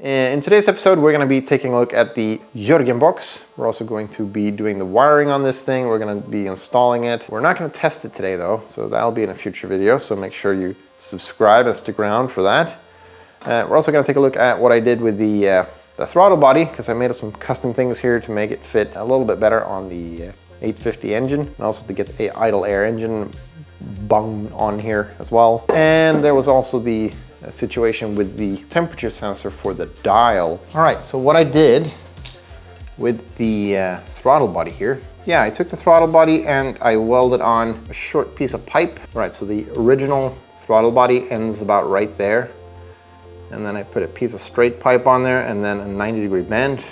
In today's episode, we're going to be taking a look at the Jörgen box. We're also going to be doing the wiring on this thing. We're going to be installing it. We're not going to test it today though, so that'll be in a future video. So make sure you subscribe and stick around for that. We're also going to take a look at what I did with the throttle body, because I made some custom things here to make it fit a little bit better on the 850 engine, and also to get the idle air engine bung on here as well. And there was also the situation with the temperature sensor for the dial. All right, so what I did with the throttle body here, I took the throttle body and I welded on a short piece of pipe. All right, so the original throttle body ends about right there. And then I put a piece of straight pipe on there and then a 90-degree bend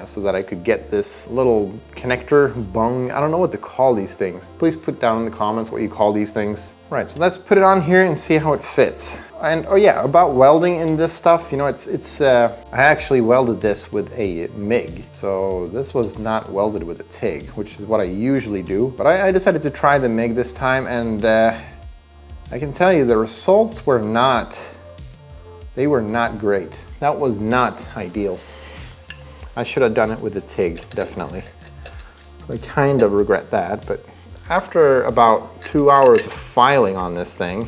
so that I could get this little connector bung. I don't know what to call these things. Please put down in the comments what you call these things. Right, so let's put it on here and see how it fits. And oh yeah, about welding in this stuff, you know, I actually welded this with a MIG. So this was not welded with a TIG, which is what I usually do. But I decided to try the MIG this time, and I can tell you the results were not great. That was not ideal. I should have done it with a TIG, definitely. So I kind of regret that, but after about 2 hours of filing on this thing,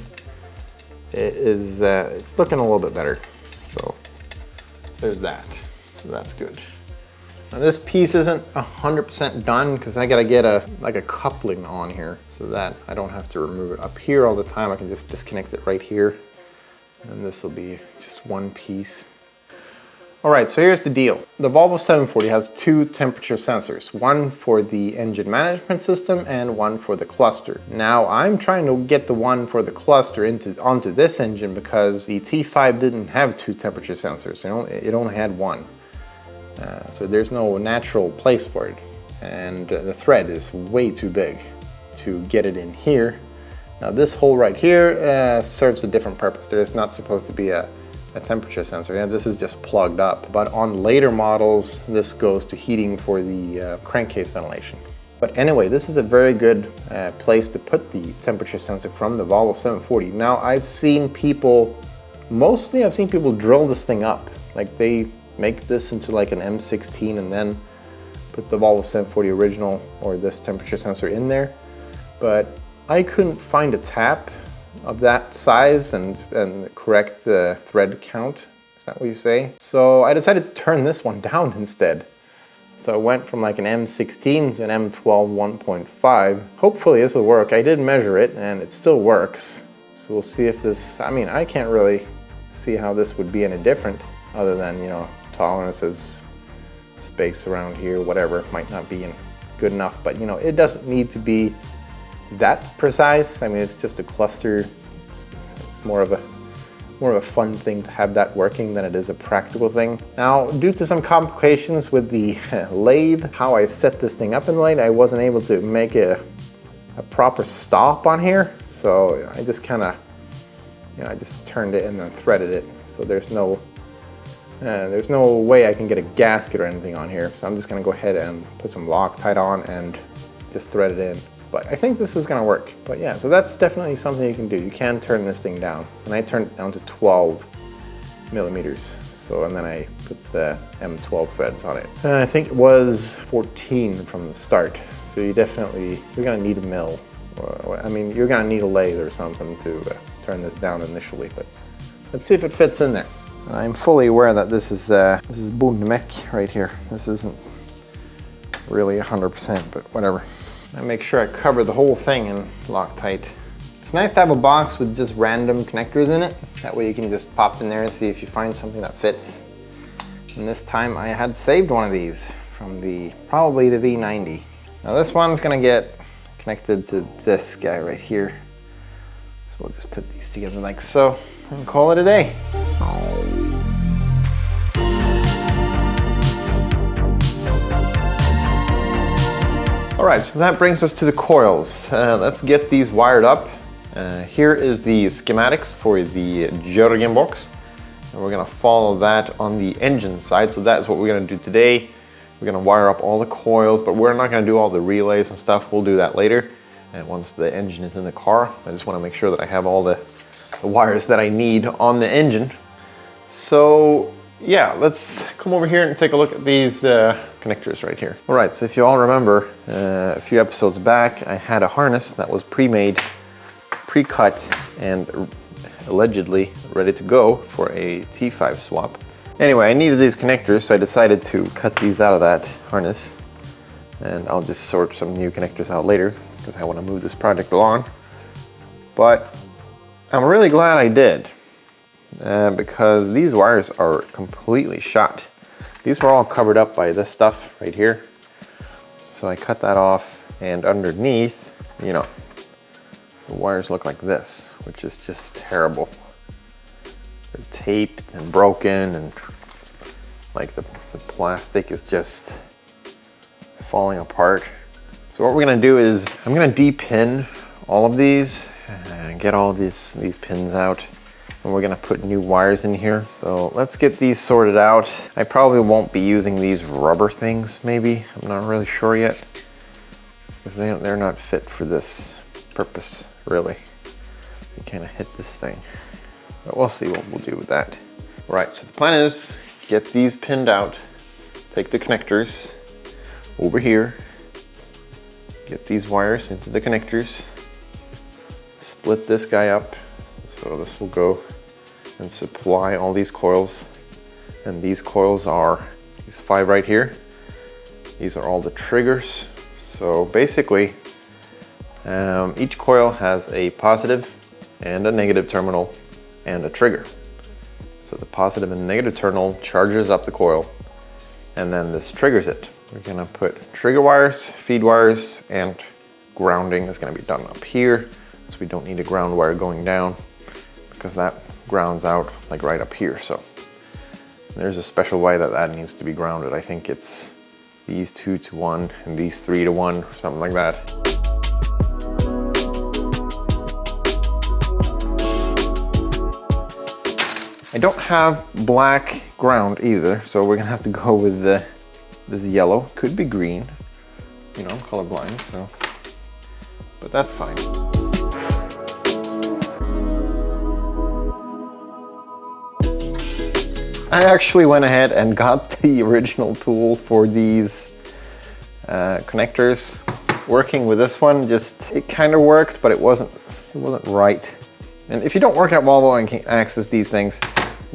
it's looking a little bit better. So there's that. So that's good. Now this piece isn't 100% done because I gotta get a coupling on here so that I don't have to remove it up here all the time. I can just disconnect it right here. And this will be just one piece. All right, so here's the deal. The Volvo 740 has two temperature sensors, one for the engine management system and one for the cluster. Now I'm trying to get the one for the cluster onto this engine because the T5 didn't have two temperature sensors. It only had one. So there's no natural place for it. And the thread is way too big to get it in here. Now this hole right here serves a different purpose. There is not supposed to be a temperature sensor. Yeah, this is just plugged up. But on later models, this goes to heating for the crankcase ventilation. But anyway, this is a very good place to put the temperature sensor from the Volvo 740. Now I've seen people drill this thing up. Like they make this into like an M16 and then put the Volvo 740 original or this temperature sensor in there. But I couldn't find a tap of that size and correct thread count. Is that what you say? So I decided to turn this one down instead. So I went from like an M16 to an M12 1.5. Hopefully this will work. I did measure it and it still works. So we'll see if this, I can't really see how this would be any different other than, you know, tolerances, space around here, whatever, might not be good enough, but you know, it doesn't need to be that precise. It's just a cluster. It's more of a fun thing to have that working than it is a practical thing. Now, due to some complications with the lathe, how I set this thing up in the lathe, I wasn't able to make a proper stop on here. So I just kind of, you know, I just turned it and then threaded it. So there's no way I can get a gasket or anything on here. So I'm just gonna go ahead and put some Loctite on and just thread it in. But I think this is gonna work. But yeah, so that's definitely something you can do. You can turn this thing down. And I turned it down to 12 millimeters. So, and then I put the M12 threads on it. I think it was 14 from the start. So you're gonna need a mill. You're gonna need a lathe or something to turn this down initially, but let's see if it fits in there. I'm fully aware that this is bondmech right here. This isn't really 100%, but whatever. I make sure I cover the whole thing in Loctite. It's nice to have a box with just random connectors in it. That way you can just pop in there and see if you find something that fits. And this time I had saved one of these from probably the V90. Now this one's gonna get connected to this guy right here. So we'll just put these together like so and call it a day. All right, so that brings us to the coils. Let's get these wired up. Here is the schematics for the Jörgen box. And we're gonna follow that on the engine side. So that's what we're gonna do today. We're gonna wire up all the coils, but we're not gonna do all the relays and stuff. We'll do that later. And once the engine is in the car, I just wanna make sure that I have all the wires that I need on the engine. So yeah, let's come over here and take a look at these connectors right here. All right, so if you all remember, a few episodes back, I had a harness that was pre-made, pre-cut, and allegedly ready to go for a T5 swap. Anyway, I needed these connectors, so I decided to cut these out of that harness. And I'll just sort some new connectors out later because I want to move this project along. But I'm really glad I did because these wires are completely shot. These were all covered up by this stuff right here. So I cut that off, and underneath, you know, the wires look like this, which is just terrible. They're taped and broken, and like the plastic is just falling apart. So what we're gonna do is I'm gonna de-pin all of these and get all these pins out, and we're gonna put new wires in here. So let's get these sorted out. I probably won't be using these rubber things, maybe. I'm not really sure yet, because they're not fit for this purpose, really. They kind of hit this thing, but we'll see what we'll do with that. All right, so the plan is get these pinned out, take the connectors over here, get these wires into the connectors, split this guy up, so this will go and supply all these coils. And these coils are these 5 right here. These are all the triggers. So basically, each coil has a positive and a negative terminal and a trigger. So the positive and negative terminal charges up the coil, and then this triggers it. We're gonna put trigger wires, feed wires, and grounding is gonna be done up here. So we don't need a ground wire going down because that grounds out like right up here. So there's a special way that needs to be grounded. I think it's these 2 to 1 and these 3 to 1 or something like that. I don't have black ground either, so we're gonna have to go with this yellow. Could be green. You know, I'm colorblind, so, but that's fine. I actually went ahead and got the original tool for these connectors. Working with this one, it kind of worked, but it wasn't right. And if you don't work at Volvo and can access these things,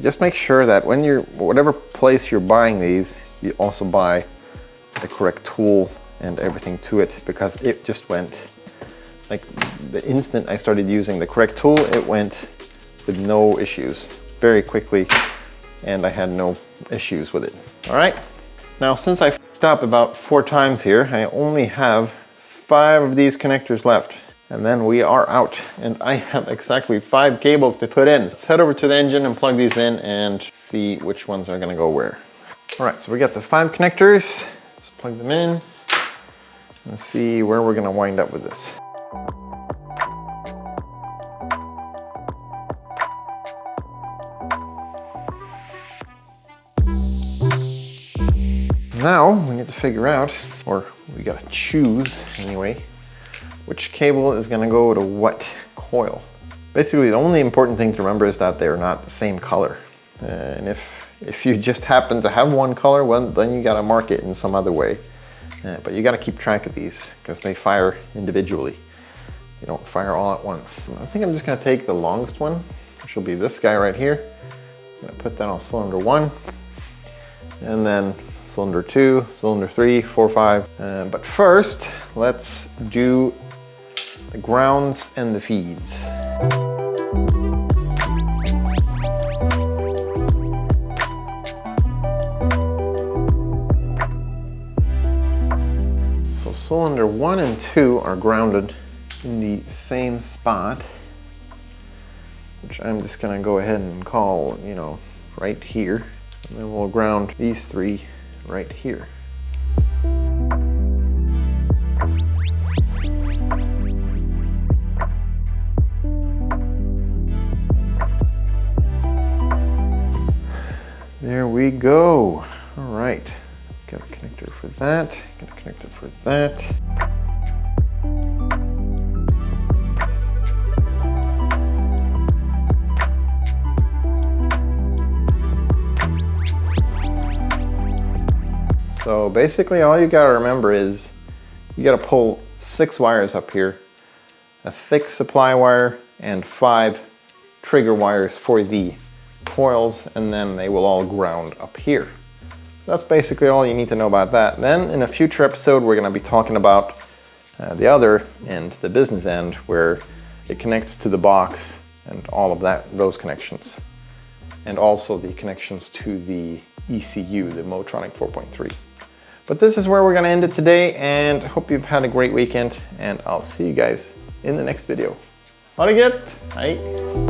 just make sure that when whatever place you're buying these, you also buy the correct tool and everything to it, because it just went, like the instant I started using the correct tool, it went with no issues very quickly, and I had no issues with it. All right, now since I f***ed up about 4 times here, I only have 5 of these connectors left, and then we are out, and I have exactly 5 cables to put in. Let's head over to the engine and plug these in and see which ones are gonna go where. All right, so we got the 5 connectors. Let's plug them in and see where we're gonna wind up with this. Now we need to figure out, or we gotta choose anyway, which cable is gonna go to what coil. Basically, the only important thing to remember is that they're not the same color. And if you just happen to have one color, well, then you gotta mark it in some other way. But you gotta keep track of these because they fire individually. They don't fire all at once. I think I'm just gonna take the longest one, which will be this guy right here. I'm gonna put that on cylinder 1, and then cylinder 2, cylinder 3, 4, 5. But first, let's do the grounds and the feeds. So cylinder 1 and 2 are grounded in the same spot, which I'm just gonna go ahead and call, you know, right here. And then we'll ground these 3 right here. There we go. All right, got a connector for that, got a connector for that. So basically all you gotta remember is you gotta pull 6 wires up here, a thick supply wire and 5 trigger wires for the coils, and then they will all ground up here. That's basically all you need to know about that. Then in a future episode, we're gonna be talking about the other end, the business end, where it connects to the box and all of that, those connections. And also the connections to the ECU, the Motronic 4.3. But this is where we're gonna end it today, and hope you've had a great weekend, and I'll see you guys in the next video. Ha det gött, hej!